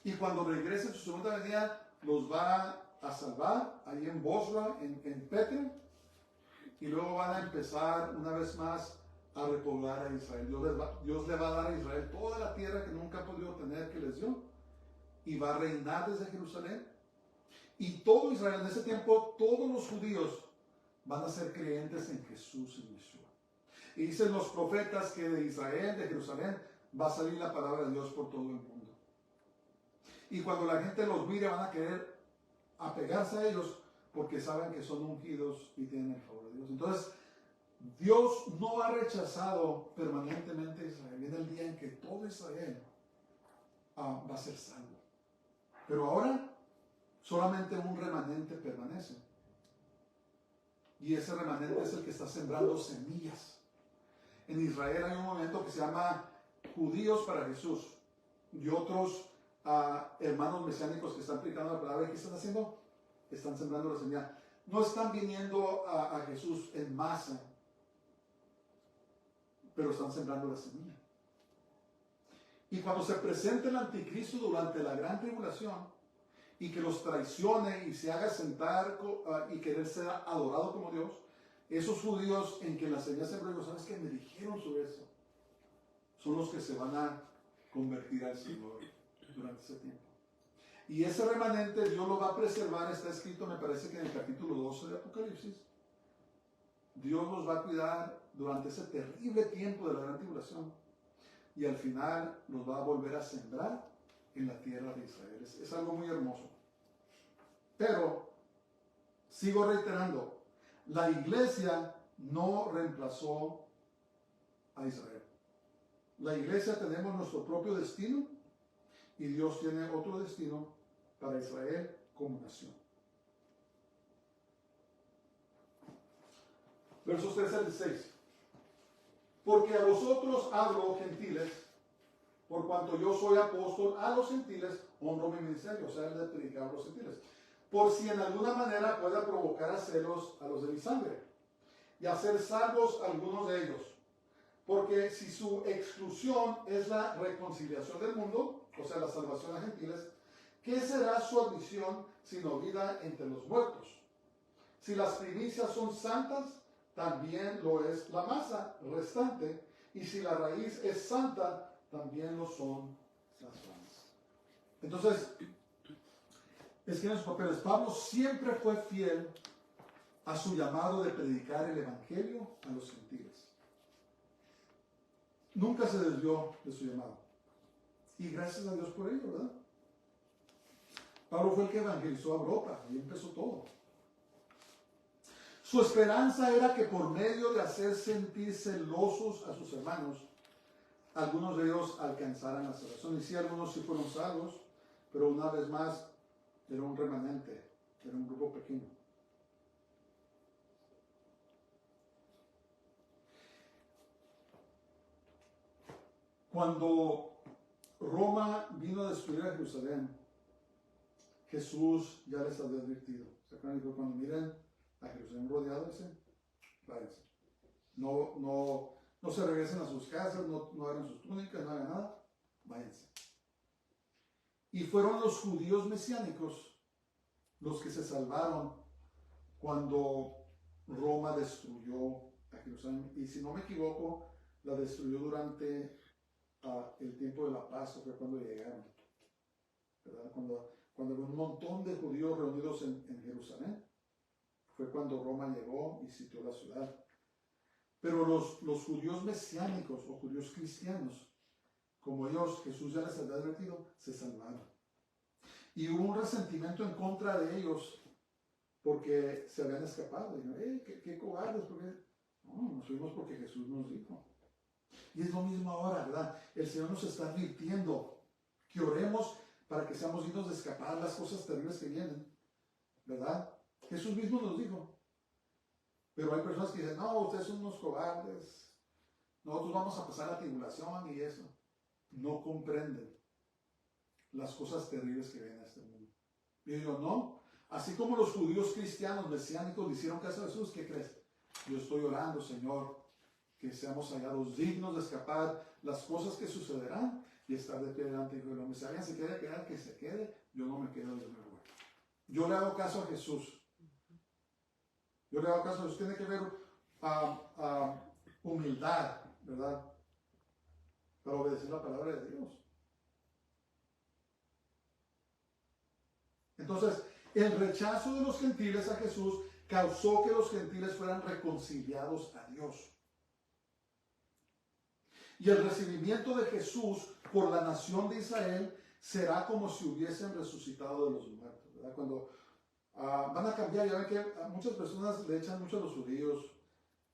Y cuando regrese su segunda venida, los va a salvar ahí en Bosra, en Petra, y luego van a empezar una vez más a repoblar a Israel. Dios le va a dar a Israel toda la tierra que nunca ha podido tener, que les dio, y va a reinar desde Jerusalén. Y todo Israel, en ese tiempo, todos los judíos van a ser creyentes en Jesús y Yeshua. Y dicen los profetas que de Israel, de Jerusalén, va a salir la palabra de Dios por todo el mundo. Y cuando la gente los mire, van a querer apegarse a ellos porque saben que son ungidos y tienen el favor de Dios. Entonces, Dios no ha rechazado permanentemente a Israel. Viene el día en que todo Israel va a ser salvo. Pero ahora, solamente un remanente permanece. Y ese remanente es el que está sembrando semillas. En Israel hay un movimiento que se llama Judíos para Jesús. Y otros hermanos mesiánicos que están predicando la palabra. ¿Y qué están haciendo? Están sembrando la semilla. No están viniendo a Jesús en masa, pero están sembrando la semilla. Y cuando se presente el anticristo durante la gran tribulación y que los traicione y se haga sentar y querer ser adorado como Dios, esos judíos en que la semilla sembró, ¿sabes qué? Me dijeron sobre eso. Son los que se van a convertir al Señor durante ese tiempo. Y ese remanente Dios lo va a preservar. Está escrito, me parece que en el capítulo 12 de Apocalipsis. Dios los va a cuidar durante ese terrible tiempo de la gran tribulación. Y al final los va a volver a sembrar en la tierra de Israel. Es algo muy hermoso. Pero, sigo reiterando, la iglesia no reemplazó a Israel. La iglesia tenemos nuestro propio destino y Dios tiene otro destino para Israel como nación. Versos 3 al 16. Porque a vosotros hablo, gentiles, por cuanto yo soy apóstol a los gentiles, honro mi ministerio, o sea, el de predicar a los gentiles, por si en alguna manera pueda provocar a celos a los de mi sangre, y hacer salvos algunos de ellos. Porque si su exclusión es la reconciliación del mundo, o sea, la salvación a gentiles, ¿qué será su admisión sino vida entre los muertos? Si las primicias son santas, también lo es la masa restante, y si la raíz es santa, también lo son las ramas. Entonces, escriben sus papeles. Pablo siempre fue fiel a su llamado de predicar el evangelio a los gentiles. Nunca se desvió de su llamado. Y gracias a Dios por ello, ¿verdad? Pablo fue el que evangelizó a Europa, y empezó todo. Su esperanza era que por medio de hacer sentir celosos a sus hermanos, algunos de ellos alcanzaran la salvación. Y sí, algunos sí fueron salvos, pero una vez más, era un remanente, era un grupo pequeño. Cuando Roma vino a destruir a Jerusalén, Jesús ya les había advertido. ¿Se acuerdan? Dijo, cuando miren a Jerusalén rodeado, dice, váyanse. No se regresen a sus casas, no hagan sus túnicas, no hagan nada, váyanse. Y fueron los judíos mesiánicos los que se salvaron cuando Roma destruyó a Jerusalén. Y si no me equivoco, la destruyó durante el tiempo de la paz, fue cuando llegaron. ¿Verdad? Cuando había un montón de judíos reunidos en Jerusalén, fue cuando Roma llegó y sitió la ciudad. Pero los judíos mesiánicos o judíos cristianos, como ellos, Jesús ya les había advertido, se salvaron. Y hubo un resentimiento en contra de ellos porque se habían escapado. Dijeron, qué cobardes, porque no, nos fuimos porque Jesús nos dijo. Y es lo mismo ahora, ¿verdad? El Señor nos está advirtiendo que oremos para que seamos dignos de escapar las cosas terribles que vienen, ¿verdad? Jesús mismo nos dijo, Pero hay personas que dicen, no, ustedes son unos cobardes, nosotros vamos a pasar la tribulación y eso. No comprenden las cosas terribles que ven en este mundo. Y yo digo, no, así como los judíos cristianos mesiánicos le hicieron caso a Jesús, ¿qué crees? Yo estoy orando, Señor, que seamos hallados dignos de escapar las cosas que sucederán y estar de pie delante de Hijo del Hombre. Si alguien se quiere quedar, que se quede, yo no me quedo, yo me voy. Yo le hago caso a Jesús. Yo le hago caso a Jesús. Tiene que ver humildad, ¿verdad? Para obedecer la palabra de Dios. Entonces, el rechazo de los gentiles a Jesús causó que los gentiles fueran reconciliados a Dios. Y el recibimiento de Jesús por la nación de Israel será como si hubiesen resucitado de los muertos, ¿verdad? Cuando van a cambiar, ya ven que muchas personas le echan mucho a los judíos,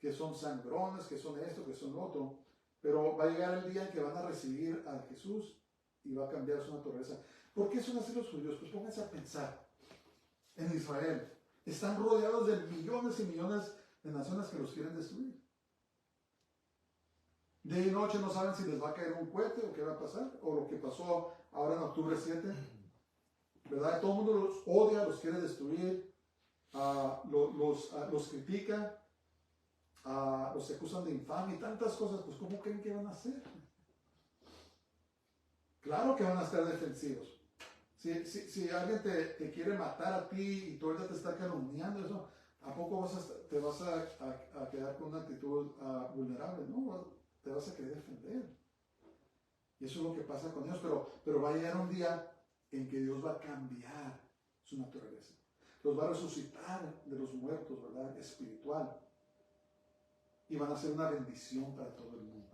que son sangrones, que son esto, que son lo otro, pero va a llegar el día en que van a recibir a Jesús y va a cambiar su naturaleza. ¿Por qué son así los judíos? Pues pónganse a pensar. En Israel están rodeados de millones y millones de naciones que los quieren destruir. Día y noche no saben si les va a caer un cohete o qué va a pasar, o lo que pasó ahora en octubre 7, ¿verdad? Todo el mundo los odia, los quiere destruir, los critica, los acusan de infamia y tantas cosas. Pues ¿cómo creen que van a hacer? Claro que van a estar defensivos. Si alguien te quiere matar a ti y tú ahorita te está calumniando, eso, ¿a poco te vas a quedar con una actitud vulnerable? No, te vas a querer defender. Y eso es lo que pasa con ellos, pero va a llegar un día en que Dios va a cambiar su naturaleza. Los va a resucitar de los muertos, ¿verdad? Espiritual. Y van a ser una bendición para todo el mundo.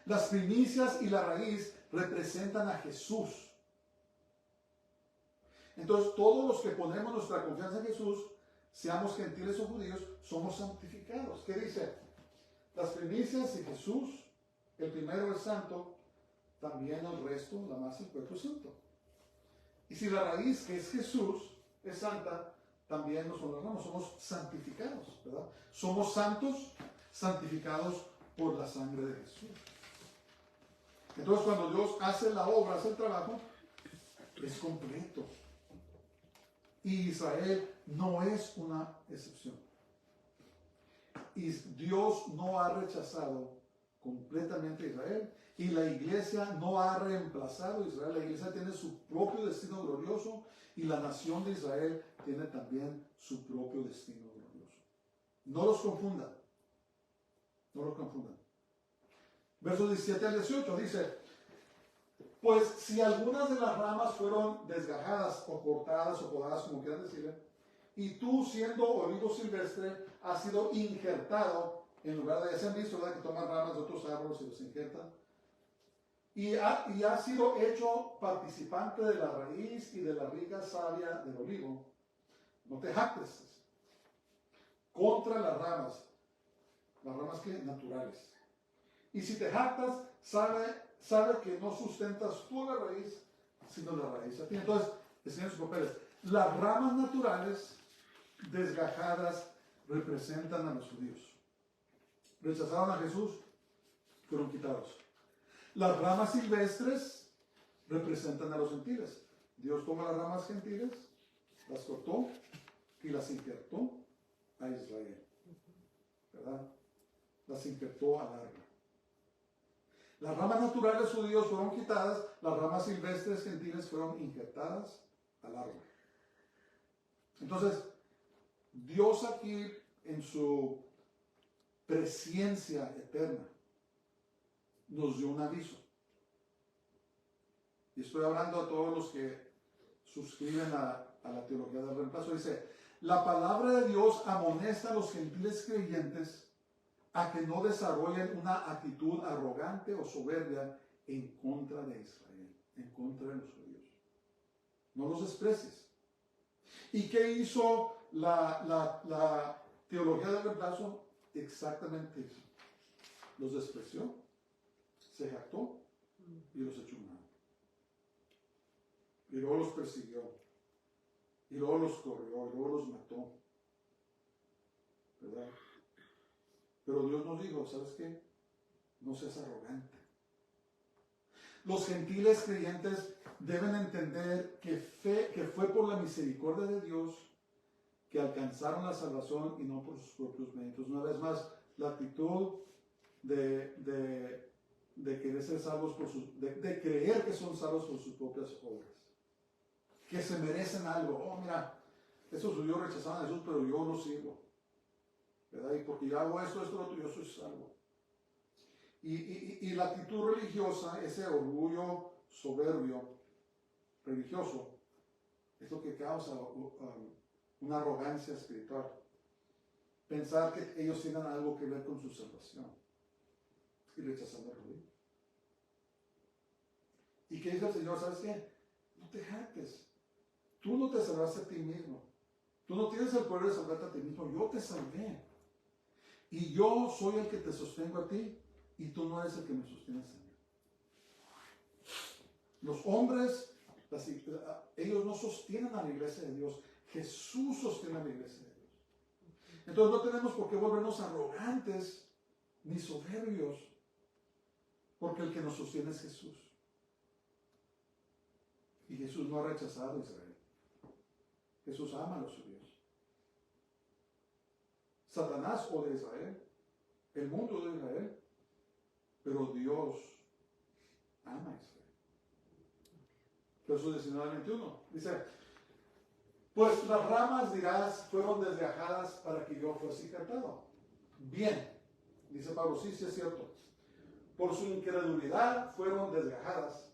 Las primicias y la raíz representan a Jesús. Entonces, todos los que ponemos nuestra confianza en Jesús, seamos gentiles o judíos, somos santificados. ¿Qué dice? Las primicias y Jesús, el primero es santo, también el resto, la masa, el cuerpo es santo. Y si la raíz, que es Jesús, es santa, también nosotros somos santificados, ¿verdad? Somos santos, santificados por la sangre de Jesús. Entonces, cuando Dios hace la obra, hace el trabajo, es completo. Y Israel no es una excepción. Y Dios no ha rechazado completamente a Israel. Y la iglesia no ha reemplazado a Israel. La iglesia tiene su propio destino glorioso. Y la nación de Israel tiene también su propio destino glorioso. No los confundan. No los confundan. Versos 17 al 18 dice: pues si algunas de las ramas fueron desgajadas o cortadas o podadas, como quieran decirle, y tú, siendo olivo silvestre, has sido injertado en lugar de, ya se han visto, ¿verdad?, que toman ramas de otros árboles y los injertan, y has sido hecho participante de la raíz y de la rica savia del olivo, no te jactes contra las ramas que naturales. Y si te jactas, sabe que no sustentas tú la raíz, sino la raíz a ti. Entonces, enseñan sus papeles. Las ramas naturales desgajadas representan a los judíos. Rechazaron a Jesús, fueron quitados. Las ramas silvestres representan a los gentiles. Dios toma las ramas gentiles, las cortó y las injertó a Israel, ¿verdad? Las injertó al árbol. Las ramas naturales judíos fueron quitadas, las ramas silvestres gentiles fueron injertadas al árbol. Entonces, Dios aquí, en su presciencia eterna, nos dio un aviso. Y estoy hablando a todos los que suscriben a la teología del reemplazo. Dice: la palabra de Dios amonesta a los gentiles creyentes a que no desarrollen una actitud arrogante o soberbia en contra de Israel, en contra de los judíos. No los desprecies. ¿Y qué hizo la teología del reemplazo? Exactamente eso. Los despreció, se jactó y los echó un lado. Y luego los persiguió, y luego los corrió, y luego los mató. ¿verdad? Pero Dios nos dijo, ¿sabes qué? No seas arrogante. Los gentiles creyentes deben entender que fue por la misericordia de Dios que alcanzaron la salvación y no por sus propios méritos. Una vez más, la actitud de querer ser salvos de creer que son salvos por sus propias obras, que se merecen algo. Oh, mira, esos judíos rechazaban a Jesús, pero yo lo sirvo, ¿verdad? Y porque yo hago esto, lo otro, yo soy salvo. Y la actitud religiosa, ese orgullo soberbio religioso, es lo que causa una arrogancia espiritual. Pensar que ellos tienen algo que ver con su salvación y rechazando el judío. ¿Y qué dice el Señor? ¿Sabes qué? No te jactes. Tú no te salvaste a ti mismo. Tú no tienes el poder de salvarte a ti mismo. Yo te salvé. Y yo soy el que te sostengo a ti. Y tú no eres el que me sostienes a mí. Los hombres, ellos no sostienen a la iglesia de Dios. Jesús sostiene a la iglesia de Dios. Entonces no tenemos por qué volvernos arrogantes ni soberbios. Porque el que nos sostiene es Jesús. Y Jesús no ha rechazado a Israel. Jesús ama a los judíos. Satanás odia a Israel. El mundo odia a Israel. Pero Dios ama a Israel. Versos 19 al 21. Dice, pues las ramas, dirás, fueron desgajadas para que yo fuese cortado. Bien, dice Pablo, sí es cierto. Por su incredulidad fueron desgajadas,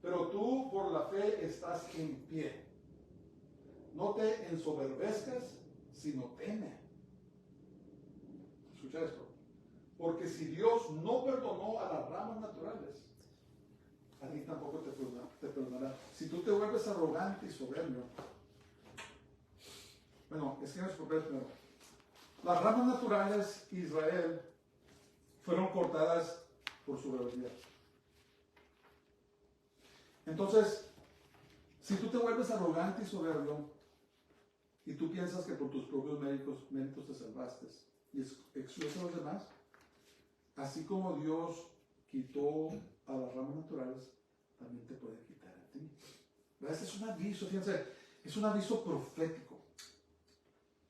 pero tú por la fe estás en pie. No te ensoberbezcas, sino teme. Escucha esto. Porque si Dios no perdonó a las ramas naturales, a ti tampoco te perdonará. Si tú te vuelves arrogante y soberbio, bueno, es que no es primero. Las ramas naturales de Israel fueron cortadas por su rebeldía. Entonces, si tú te vuelves arrogante y soberbio, y tú piensas que por tus propios méritos te salvaste, y excluyes a los demás, así como Dios quitó a las ramas naturales, también te puede quitar a ti. Este es un aviso, fíjense, es un aviso profético.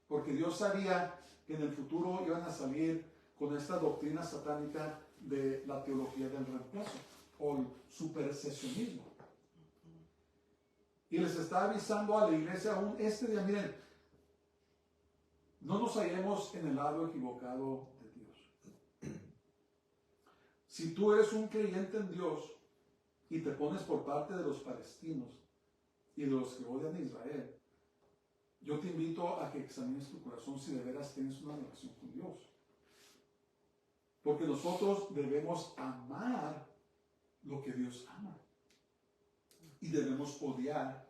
Porque Dios sabía que en el futuro iban a salir con esta doctrina satánica de la teología del reemplazo, o el supersesionismo. Y les está avisando a la iglesia aún este día, miren, no nos hallemos en el lado equivocado de Dios. Si tú eres un creyente en Dios y te pones por parte de los palestinos y de los que odian a Israel, yo te invito a que examines tu corazón si de veras tienes una relación con Dios. Porque nosotros debemos amar lo que Dios ama. Y debemos odiar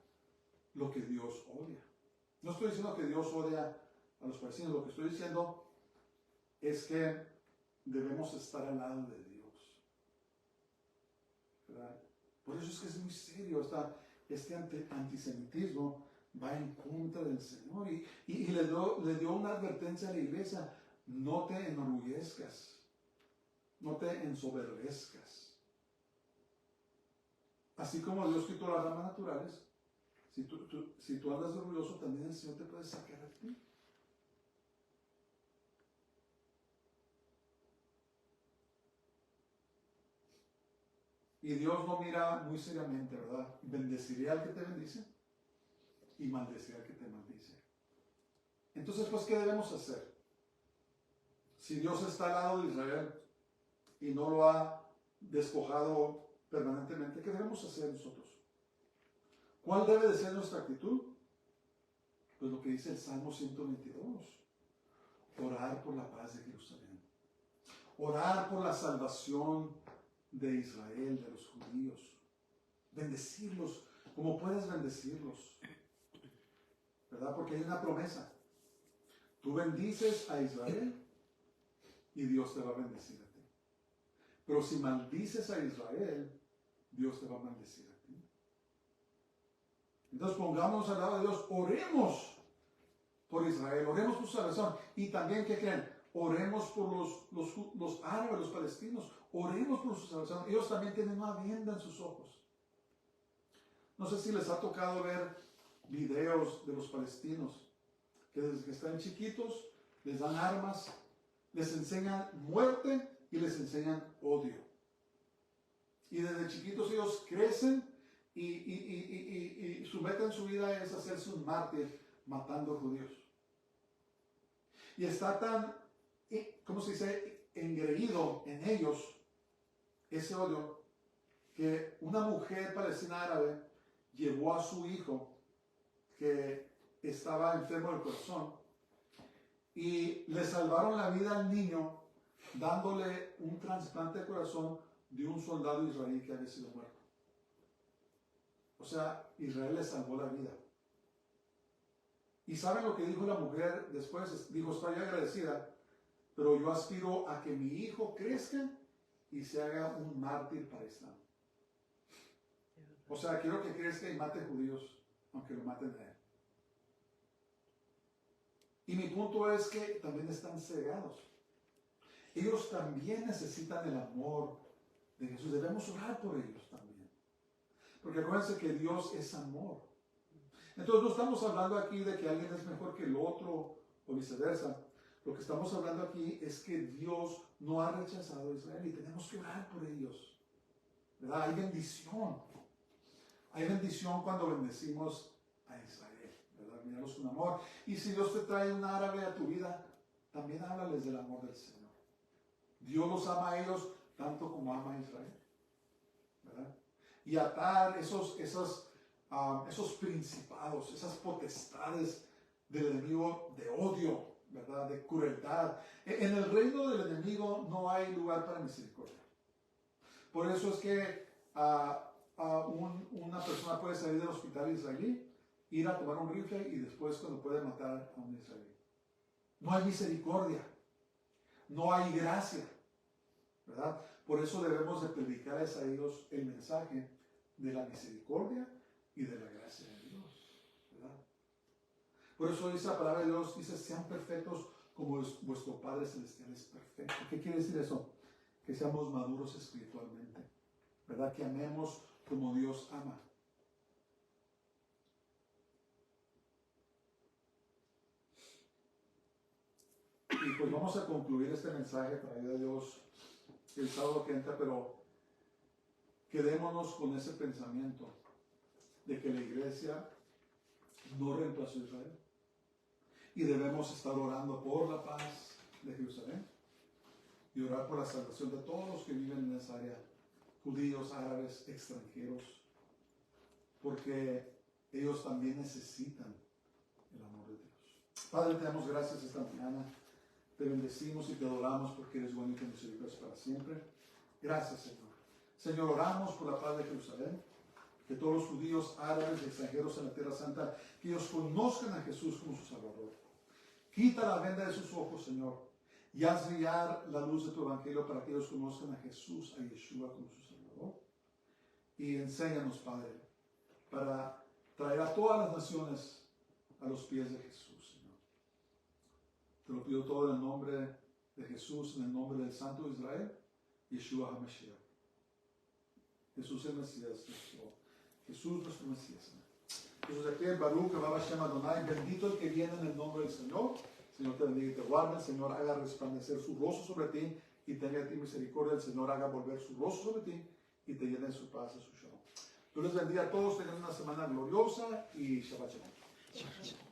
lo que Dios odia. No estoy diciendo que Dios odia a los palestinos. Lo que estoy diciendo es que debemos estar al lado de Dios. ¿Verdad? Por eso es que es muy serio. Este antisemitismo va en contra del Señor. Y le dio una advertencia a la iglesia. No te enorgullezcas. No te ensoberbezcas. Así como Dios quitó las ramas naturales, si tú andas orgulloso, también el Señor te puede sacar a ti. Y Dios no mira muy seriamente, ¿verdad? Bendeciré al que te bendice y maldeciré al que te maldice. Entonces, pues, ¿qué debemos hacer? Si Dios está al lado de Israel y no lo ha despojado permanentemente, ¿qué debemos hacer nosotros? ¿Cuál debe de ser nuestra actitud? Pues lo que dice el Salmo 122. Orar por la paz de Jerusalén. Orar por la salvación de Israel, de los judíos. Bendecirlos como puedes bendecirlos. ¿Verdad? Porque hay una promesa. Tú bendices a Israel y Dios te va a bendecir a ti. Pero si maldices a Israel, Dios te va a maldecir a ti. Entonces pongámonos al lado de Dios, oremos por Israel, oremos por su salvación. Y también, ¿qué creen? Oremos por los árabes, los palestinos, oremos por su salvación. Ellos también tienen una venda en sus ojos. No sé si les ha tocado ver videos de los palestinos, que desde que están chiquitos les dan armas, les enseñan muerte y les enseñan odio. Y desde chiquitos ellos crecen y su meta en su vida es hacerse un mártir matando judíos. Y está tan, ¿cómo se dice?, engreído en ellos ese odio, que una mujer palestina árabe llevó a su hijo que estaba enfermo del corazón y le salvaron la vida al niño dándole un trasplante de corazón de un soldado israelí que había sido muerto. O sea, Israel le salvó la vida. ¿Y saben lo que dijo la mujer después? Dijo, estoy agradecida, pero yo aspiro a que mi hijo crezca y se haga un mártir para Islam. O sea, quiero que crezca y mate judíos, aunque lo maten a él. Y mi punto es que también están cegados. Ellos también necesitan el amor de Jesús. Debemos orar por ellos también. Porque acuérdense que Dios es amor. Entonces no estamos hablando aquí de que alguien es mejor que el otro o viceversa. Lo que estamos hablando aquí es que Dios no ha rechazado a Israel y tenemos que orar por ellos. ¿Verdad? Hay bendición. Hay bendición cuando bendecimos a Israel. ¿Verdad? Mirarlos con amor. Y si Dios te trae un árabe a tu vida, también háblales del amor del Señor. Dios los ama a ellos tanto como ama a Israel. ¿Verdad? Y atar esos principados, esas potestades del enemigo de odio, ¿verdad? De crueldad. En el reino del enemigo no hay lugar para misericordia. Por eso es que una persona puede salir del hospital israelí, ir a tomar un rifle y después cuando puede matar a un israelí. No hay misericordia, no hay gracia, ¿verdad? Por eso debemos de predicarles a ellos el mensaje de la misericordia y de la gracia de Dios, ¿verdad? Por eso dice la palabra de Dios, dice, sean perfectos como vuestro Padre Celestial es perfecto. ¿Qué quiere decir eso? Que seamos maduros espiritualmente, ¿verdad? Que amemos como Dios ama. Y pues vamos a concluir este mensaje traído de Dios el sábado que entra, pero quedémonos con ese pensamiento de que la iglesia no reemplazó a Israel. Y debemos estar orando por la paz de Jerusalén y orar por la salvación de todos los que viven en esa área, judíos, árabes, extranjeros, porque ellos también necesitan el amor de Dios. Padre, te damos gracias esta mañana, te bendecimos y te adoramos porque eres bueno y te misericordias para siempre. Gracias, Señor. Señor, oramos por la paz de Jerusalén, que todos los judíos, árabes y extranjeros en la Tierra Santa, que ellos conozcan a Jesús como su Salvador. Quita la venda de sus ojos, Señor, y haz brillar la luz de tu evangelio para que ellos conozcan a Jesús, a Yeshua como su Salvador. Y enséñanos, Padre, para traer a todas las naciones a los pies de Jesús, Señor. Te lo pido todo en el nombre de Jesús, en el nombre del Santo de Israel, Yeshua HaMashiach. Jesús el Mesías, Jesús nuestro Mesías. Entonces aquí en Baruch, Abba Shem Adonai, bendito el que viene en el nombre del Señor. Señor te bendiga y te guarde. El Señor haga resplandecer su rostro sobre ti y tenga de ti misericordia. El Señor haga volver su rostro sobre ti y te llene de su paz y su shalom. Dios les bendiga a todos. Tengan una semana gloriosa y Shabbat Shalom.